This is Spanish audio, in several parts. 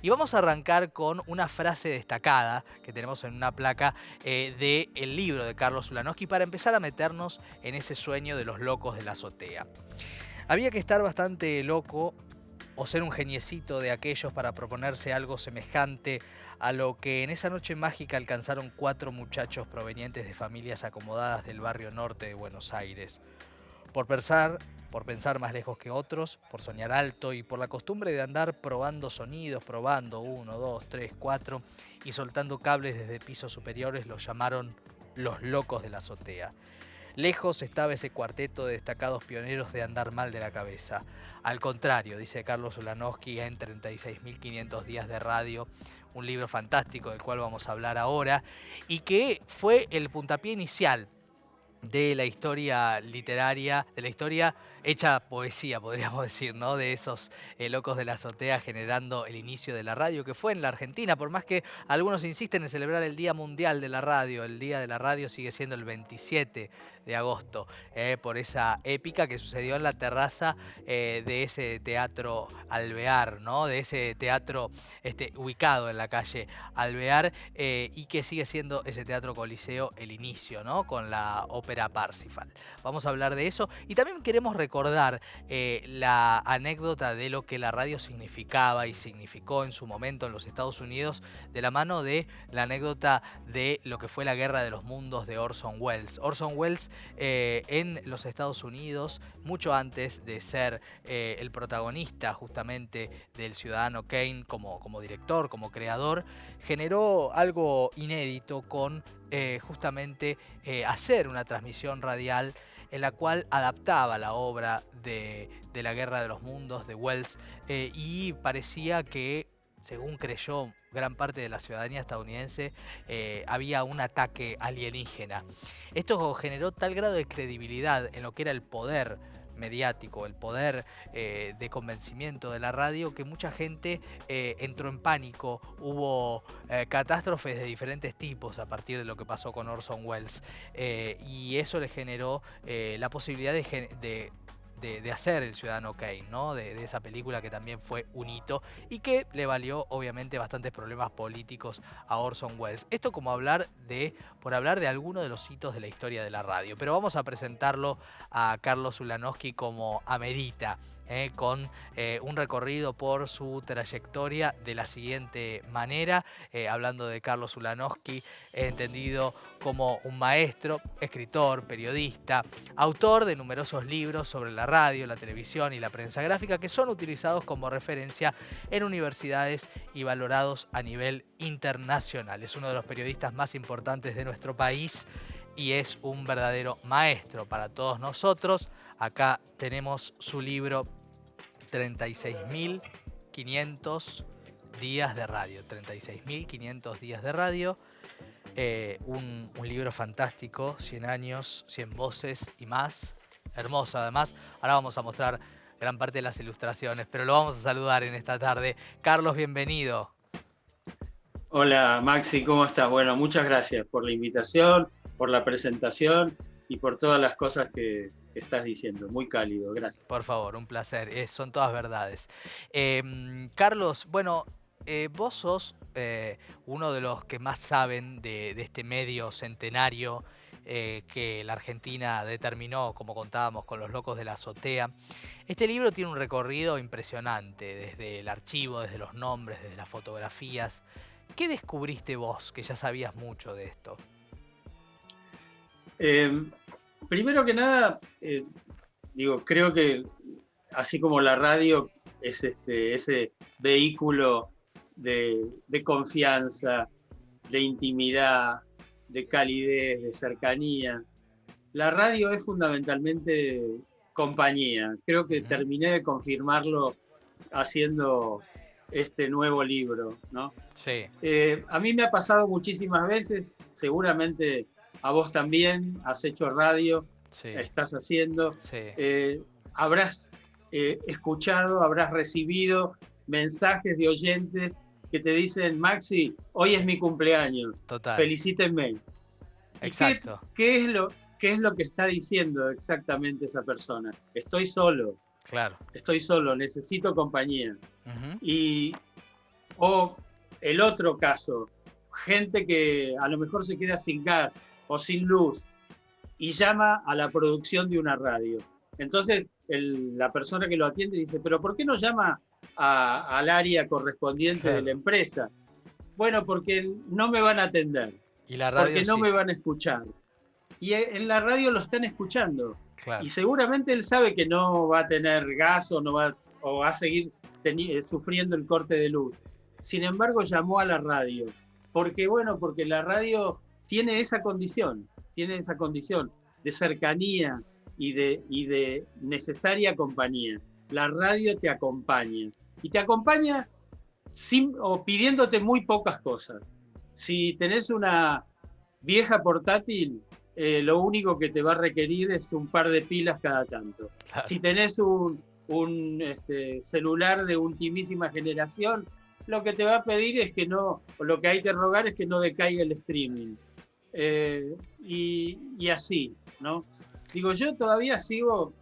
Y vamos a arrancar con una frase destacada que tenemos en una placa del libro de Carlos Ulanowski para empezar a meternos en ese sueño de los locos de la azotea. Había que estar bastante loco o ser un geniecito de aquellos para proponerse algo semejante a lo que en esa noche mágica alcanzaron 4 muchachos provenientes de familias acomodadas del barrio norte de Buenos Aires. Por pensar, por pensar más lejos que otros, por soñar alto y por la costumbre de andar probando sonidos, probando uno, dos, tres, cuatro y soltando cables desde pisos superiores, los llamaron los locos de la azotea. Lejos estaba ese cuarteto de destacados pioneros de andar mal de la cabeza. Al contrario, dice Carlos Ulanowski en 36.500 días de radio, un libro fantástico del cual vamos a hablar ahora, y que fue el puntapié inicial de la historia literaria, de la historia hecha poesía, podríamos decir, ¿no? De esos locos de la azotea generando el inicio de la radio, que fue en la Argentina, por más que algunos insisten en celebrar el Día Mundial de la Radio, el Día de la Radio sigue siendo el 27 de agosto, por esa épica que sucedió en la terraza de ese teatro Alvear, ¿no? De ese teatro ubicado en la calle Alvear y que sigue siendo ese teatro Coliseo el inicio, ¿no? Con la ópera Parsifal. Vamos a hablar de eso y también queremos recordar la anécdota de lo que la radio significaba y significó en su momento en los Estados Unidos de la mano de la anécdota de lo que fue la Guerra de los Mundos de Orson Welles. Orson Welles en los Estados Unidos, mucho antes de ser el protagonista justamente del Ciudadano Kane como director, como creador, generó algo inédito con justamente hacer una transmisión radial en la cual adaptaba la obra de La Guerra de los Mundos de Wells y parecía que, según creyó gran parte de la ciudadanía estadounidense, había un ataque alienígena. Esto generó tal grado de credibilidad en lo que era el poder mediático, el poder de convencimiento de la radio, que mucha gente entró en pánico. Hubo catástrofes de diferentes tipos a partir de lo que pasó con Orson Welles. Y eso le generó la posibilidad de hacer El Ciudadano Kane, ¿no? De esa película que también fue un hito y que le valió obviamente bastantes problemas políticos a Orson Welles. Esto como por hablar de alguno de los hitos de la historia de la radio. Pero vamos a presentarlo a Carlos Ulanowski como amerita. Con un recorrido por su trayectoria de la siguiente manera, hablando de Carlos Ulanowski, entendido como un maestro, escritor, periodista, autor de numerosos libros sobre la radio, la televisión y la prensa gráfica que son utilizados como referencia en universidades y valorados a nivel internacional. Es uno de los periodistas más importantes de nuestro país y es un verdadero maestro para todos nosotros. Acá tenemos su libro 36.500 días de radio. 36.500 días de radio. Un libro fantástico, 100 años, 100 voces y más. Hermoso además. Ahora vamos a mostrar gran parte de las ilustraciones, pero lo vamos a saludar en esta tarde. Carlos, bienvenido. Hola Maxi, ¿cómo estás? Bueno, muchas gracias por la invitación, por la presentación y por todas las cosas que estás diciendo. Muy cálido, gracias. Por favor, un placer. Son todas verdades. Carlos, bueno, vos sos uno de los que más saben de este medio centenario que la Argentina determinó, como contábamos, con los locos de la azotea. Este libro tiene un recorrido impresionante, desde el archivo, desde los nombres, desde las fotografías. ¿Qué descubriste vos, que ya sabías mucho de esto? Primero que nada, creo que así como la radio es ese vehículo de confianza, de intimidad, de calidez, de cercanía, la radio es fundamentalmente compañía. Creo que terminé de confirmarlo haciendo este nuevo libro, ¿no? Sí. A mí me ha pasado muchísimas veces, seguramente a vos también, has hecho radio, Sí. estás haciendo, Sí. Habrás escuchado, habrás recibido mensajes de oyentes que te dicen: Maxi, hoy es mi cumpleaños, Total. felicítenme. Exacto. ¿Qué es lo que está diciendo exactamente esa persona? Estoy solo. Claro. Estoy solo, necesito compañía. Y O el otro caso, gente que a lo mejor se queda sin gas o sin luz y llama a la producción de una radio. Entonces, la persona que lo atiende dice, pero ¿por qué no llama al área correspondiente de la Claro. empresa? Bueno, porque no me van a atender, Y la radio porque no sí, me van a escuchar. Y en la radio lo están escuchando. Y claro. seguramente él sabe que no va a tener gas o va a seguir sufriendo el corte de luz. Sin embargo, llamó a la radio. Porque, bueno, porque la radio tiene esa condición de cercanía y de necesaria compañía. La radio te acompaña. Y te acompaña o pidiéndote muy pocas cosas. Si tenés una vieja portátil, lo único que te va a requerir es un par de pilas cada tanto. Claro. Si tenés un celular de ultimísima generación, lo que te va a pedir es que no, o lo que hay que rogar es que no decaiga el streaming. Y así, ¿no? Digo, yo todavía sigo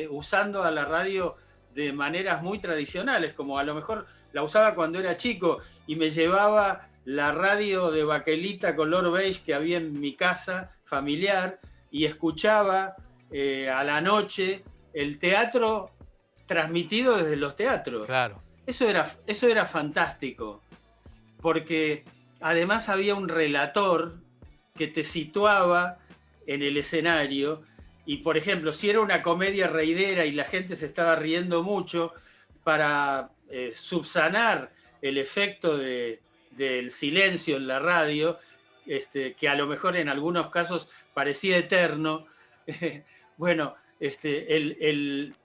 usando a la radio de maneras muy tradicionales, como a lo mejor la usaba cuando era chico y me llevaba la radio de baquelita color beige que había en mi casa familiar y escuchaba a la noche el teatro transmitido desde los teatros. Claro. Eso era fantástico, porque además había un relator que te situaba en el escenario y, por ejemplo, si era una comedia reidera y la gente se estaba riendo mucho, para subsanar el efecto del silencio en la radio, que a lo mejor en algunos casos parecía eterno, bueno, el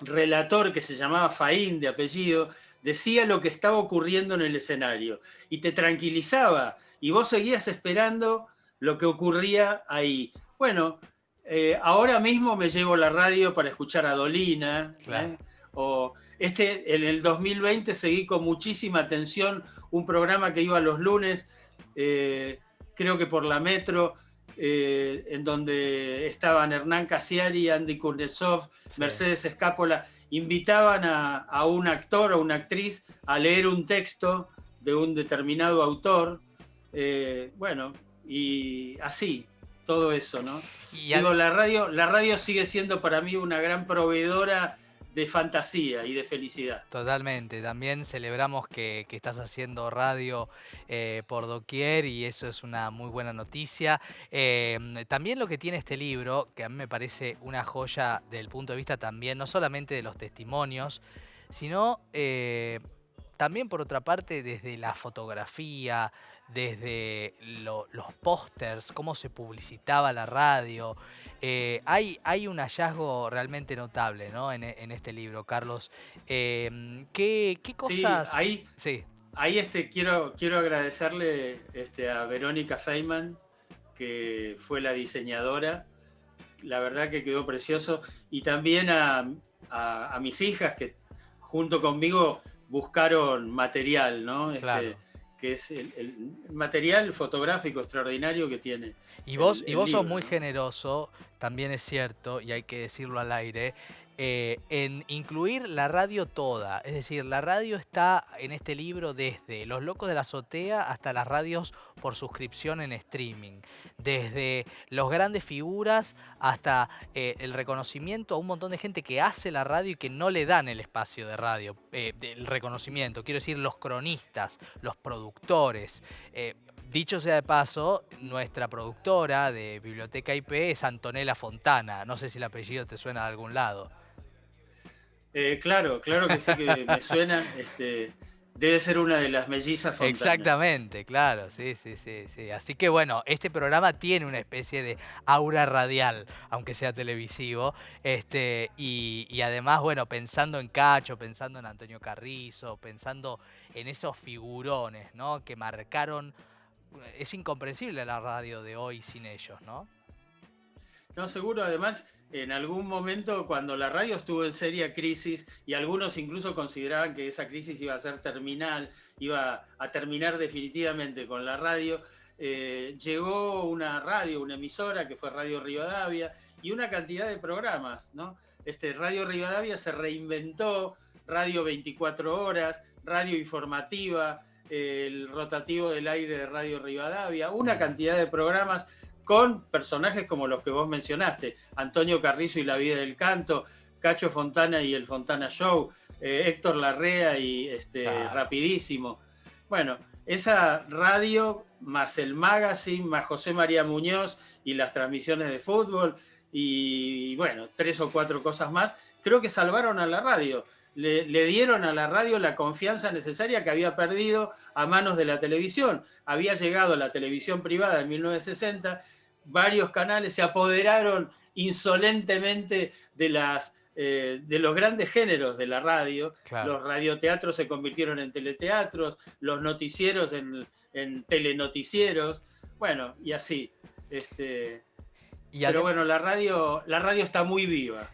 relator, que se llamaba Faín de apellido, decía lo que estaba ocurriendo en el escenario y te tranquilizaba y vos seguías esperando lo que ocurría ahí. Bueno, ahora mismo me llevo la radio para escuchar a Dolina, Claro. o en el 2020 seguí con muchísima atención un programa que iba los lunes, creo que por la Metro, en donde estaban Hernán Casiari, Andy Kuznetsov, Sí. Mercedes Escápola, invitaban a un actor o una actriz a leer un texto de un determinado autor, bueno, y así, todo eso, ¿no? Y Digo, la radio sigue siendo para mí una gran proveedora de fantasía y de felicidad. totalmente, también celebramos que estás haciendo radio por doquier y eso es una muy buena noticia. También lo que tiene este libro, que a mí me parece una joya desde el punto de vista también, no solamente de los testimonios, sino también por otra parte desde la fotografía, desde los pósters, cómo se publicitaba la radio. Hay un hallazgo realmente notable, ¿no? En este libro, Carlos. ¿Qué Sí, cosas? Sí, ahí quiero agradecerle a Verónica Feynman, que fue la diseñadora. La verdad que quedó precioso. Y también a mis hijas que junto conmigo buscaron material, ¿no? claro. Que es el material fotográfico extraordinario que tiene Y vos, el sos libro, muy ¿no? generoso, también es cierto, y hay que decirlo al aire, en incluir la radio toda. Es decir, la radio está en este libro desde Los Locos de la Azotea hasta las radios por suscripción en streaming. Desde los grandes figuras hasta el reconocimiento a un montón de gente que hace la radio y que no le dan el espacio de radio, el reconocimiento. Quiero decir, los cronistas, los productores. Dicho sea de paso, nuestra productora de Biblioteca IP es Antonella Fontana. No sé si el apellido te suena de algún lado. Claro que sí que me suena. Debe ser una de las mellizas Fontana. Exactamente, claro, sí, sí, sí, sí. Así que bueno, este programa tiene una especie de aura radial, aunque sea televisivo. Y además, bueno, pensando en Cacho, pensando en Antonio Carrizo, pensando en esos figurones, ¿no? Que marcaron. Es incomprensible la radio de hoy sin ellos, ¿no? No, seguro, además, en algún momento cuando la radio estuvo en seria crisis y algunos incluso consideraban que esa crisis iba a ser terminal, iba a terminar definitivamente con la radio, llegó una radio, una emisora que fue Radio Rivadavia y una cantidad de programas, ¿no? Radio Rivadavia se reinventó, Radio 24 Horas, radio informativa, el rotativo del aire de Radio Rivadavia, una cantidad de programas con personajes como los que vos mencionaste, Antonio Carrizo y La Vida del Canto, Cacho Fontana y el Fontana Show, Héctor Larrea y Rapidísimo. Bueno, esa radio, más el magazine, más José María Muñoz y las transmisiones de fútbol, y bueno, 3 o 4 cosas más, creo que salvaron a la radio. Le dieron a la radio la confianza necesaria que había perdido a manos de la televisión. Había llegado la televisión privada en 1960, varios canales se apoderaron insolentemente de los grandes géneros de la radio. Claro. Los radioteatros se convirtieron en teleteatros, los noticieros en telenoticieros, bueno, y así. Pero bueno, la radio está muy viva,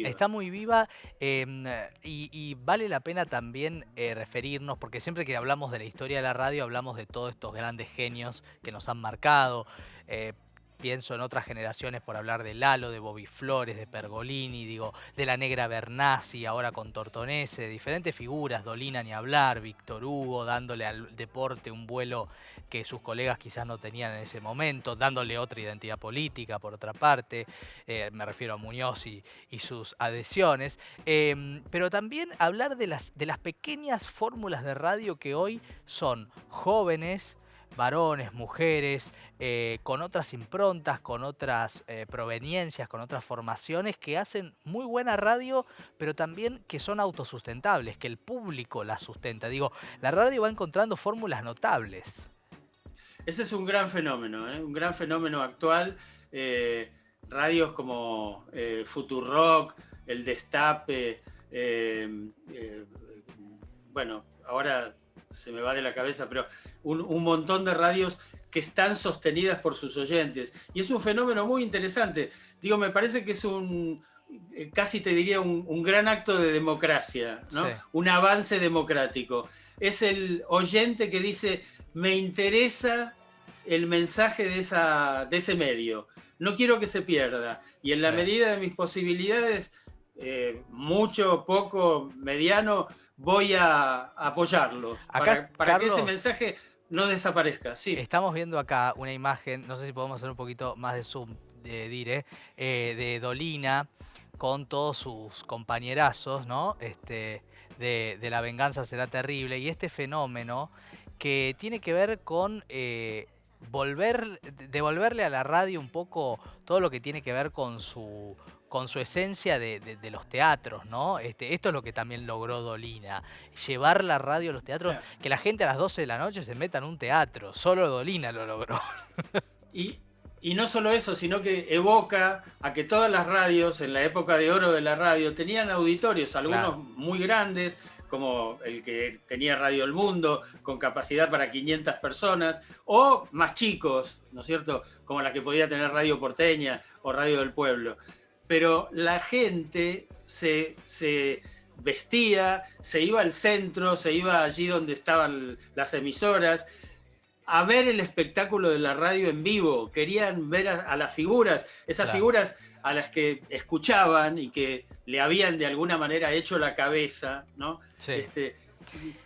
Está muy viva, y vale la pena también referirnos, porque siempre que hablamos de la historia de la radio hablamos de todos estos grandes genios que nos han marcado. Pienso en otras generaciones por hablar de Lalo, de Bobby Flores, de Pergolini, digo, de la Negra Bernasi, ahora con Tortonese, de diferentes figuras, Dolina ni hablar, Víctor Hugo, dándole al deporte un vuelo que sus colegas quizás no tenían en ese momento, dándole otra identidad política, por otra parte, me refiero a Muñoz y sus adhesiones, pero también hablar de las pequeñas fórmulas de radio que hoy son jóvenes, varones, mujeres, con otras improntas, con otras proveniencias, con otras formaciones que hacen muy buena radio, pero también que son autosustentables, que el público la sustenta. Digo, la radio va encontrando fórmulas notables. Ese es un gran fenómeno actual. Radios como Futurock, El Destape, bueno, ahora se me va de la cabeza, pero un montón de radios que están sostenidas por sus oyentes. Y es un fenómeno muy interesante. Digo, me parece que es casi te diría un gran acto de democracia, ¿no? Sí. Un avance democrático. Es el oyente que dice, me interesa el mensaje de ese medio. No quiero que se pierda. Y en la medida de mis posibilidades, mucho, poco, mediano, voy a apoyarlo para Carlos, que ese mensaje no desaparezca. Sí. Estamos viendo acá una imagen, no sé si podemos hacer un poquito más de zoom, de Dolina con todos sus compañerazos, ¿no? De La venganza será terrible, y este fenómeno que tiene que ver con devolverle a la radio un poco todo lo que tiene que ver con su esencia de los teatros, ¿no? Esto es lo que también logró Dolina, llevar la radio a los teatros, claro. Que la gente a las 12 de la noche se meta en un teatro, solo Dolina lo logró. Y no solo eso, sino que evoca a que todas las radios, en la época de oro de la radio, tenían auditorios, algunos claro. muy grandes, como el que tenía Radio El Mundo, con capacidad para 500 personas, o más chicos, ¿no es cierto?, como la que podía tener Radio Porteña o Radio del Pueblo. Pero la gente se vestía, se iba al centro, se iba allí donde estaban las emisoras, a ver el espectáculo de la radio en vivo. Querían ver a las figuras, esas claro. figuras a las que escuchaban y que le habían de alguna manera hecho la cabeza, ¿no? Sí.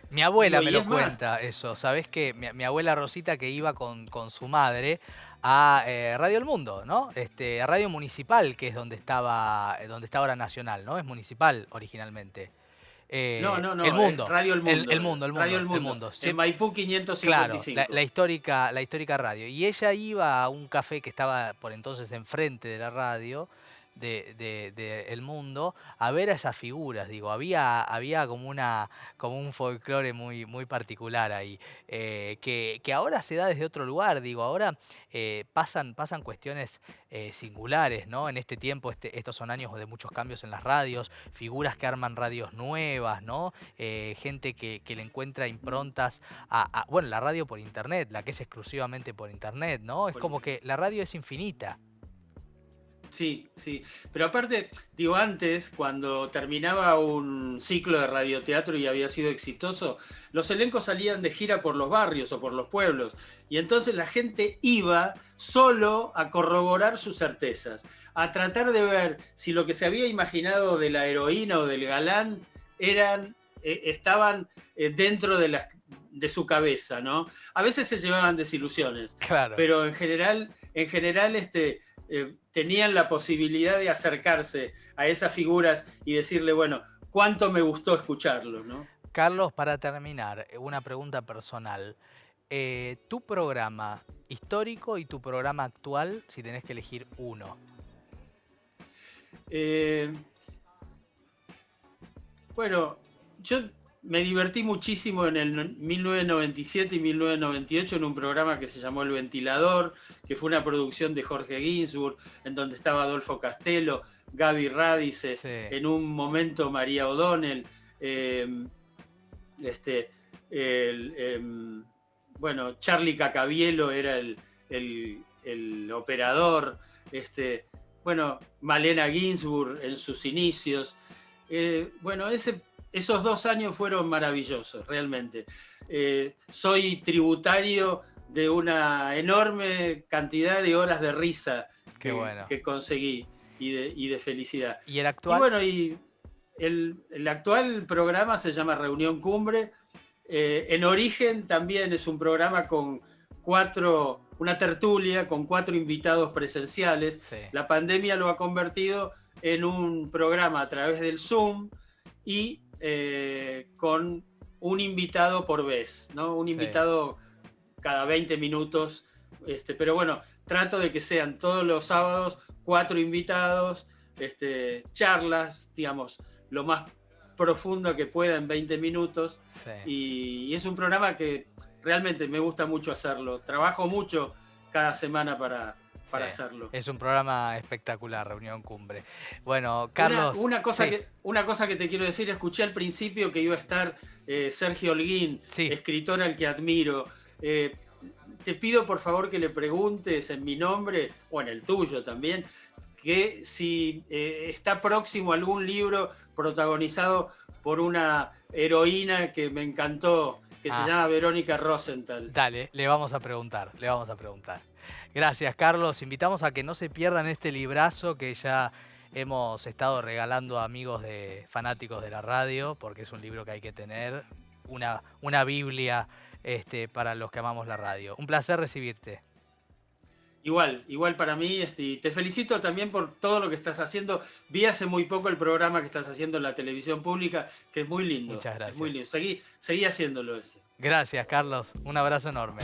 Mi abuela me lo cuenta eso, ¿sabés qué? Mi abuela Rosita, que iba con su madre a Radio El Mundo, ¿no? A Radio Municipal, que es donde está ahora Nacional, ¿no? Es municipal originalmente. No, El Mundo. Radio El Mundo. El Mundo. Radio El Mundo. En Maipú 555. Claro, la histórica radio. Y ella iba a un café que estaba por entonces enfrente de la radio de El Mundo a ver a esas figuras. Digo, había como un folclore muy, muy particular ahí, que ahora se da desde otro lugar. Digo, ahora pasan cuestiones singulares, ¿no? En este tiempo, estos son años de muchos cambios en las radios, figuras que arman radios nuevas, ¿no? Gente que le encuentra improntas bueno, la radio por internet, la que es exclusivamente por internet, ¿no? Es como que la radio es infinita. Sí, sí. Pero aparte, digo, antes, cuando terminaba un ciclo de radioteatro y había sido exitoso, los elencos salían de gira por los barrios o por los pueblos. Y entonces la gente iba solo a corroborar sus certezas, a tratar de ver si lo que se había imaginado de la heroína o del galán eran estaban dentro de su cabeza, ¿no? A veces se llevaban desilusiones, Claro. pero en general tenían la posibilidad de acercarse a esas figuras y decirle, bueno, cuánto me gustó escucharlo, ¿no? Carlos, para terminar, una pregunta personal. Tu programa histórico y tu programa actual, si tenés que elegir uno. Bueno, yo me divertí muchísimo en el 1997 y 1998 en un programa que se llamó El Ventilador, que fue una producción de Jorge Ginsburg, en donde estaba Adolfo Castelo, Gaby Radice, Sí. en un momento María O'Donnell, bueno, Charlie Cacabielo era el operador, bueno, Malena Ginsburg en sus inicios. Bueno, esos 2 años fueron maravillosos, realmente. Soy tributario de una enorme cantidad de horas de risa que conseguí y de felicidad. ¿Y el actual? Y bueno, el actual programa se llama Reunión Cumbre. En origen también es un programa con una tertulia con 4 invitados presenciales. Sí. La pandemia lo ha convertido en un programa a través del Zoom y con un invitado por vez, ¿no? Un invitado cada 20 minutos. Pero bueno, trato de que sean todos los sábados 4 invitados, charlas, digamos, lo más profundo que pueda en 20 minutos. Sí. Y es un programa que realmente me gusta mucho hacerlo. Trabajo mucho cada semana para hacerlo. Es un programa espectacular, Reunión Cumbre. Bueno, Carlos... Una cosa que te quiero decir, escuché al principio que iba a estar Sergio Holguín, escritor al que admiro. Te pido por favor que le preguntes en mi nombre, o en el tuyo también, que si está próximo algún libro protagonizado por una heroína que me encantó, que se llama Verónica Rosenthal. Dale, le vamos a preguntar. Gracias, Carlos. Invitamos a que no se pierdan este librazo que ya hemos estado regalando a amigos fanáticos de la radio, porque es un libro que hay que tener, una Biblia para los que amamos la radio. Un placer recibirte. Igual para mí, te felicito también por todo lo que estás haciendo. Vi hace muy poco el programa que estás haciendo en la televisión pública, que es muy lindo. Muchas gracias. Es muy lindo. Seguí haciéndolo ese. Gracias, Carlos. Un abrazo enorme.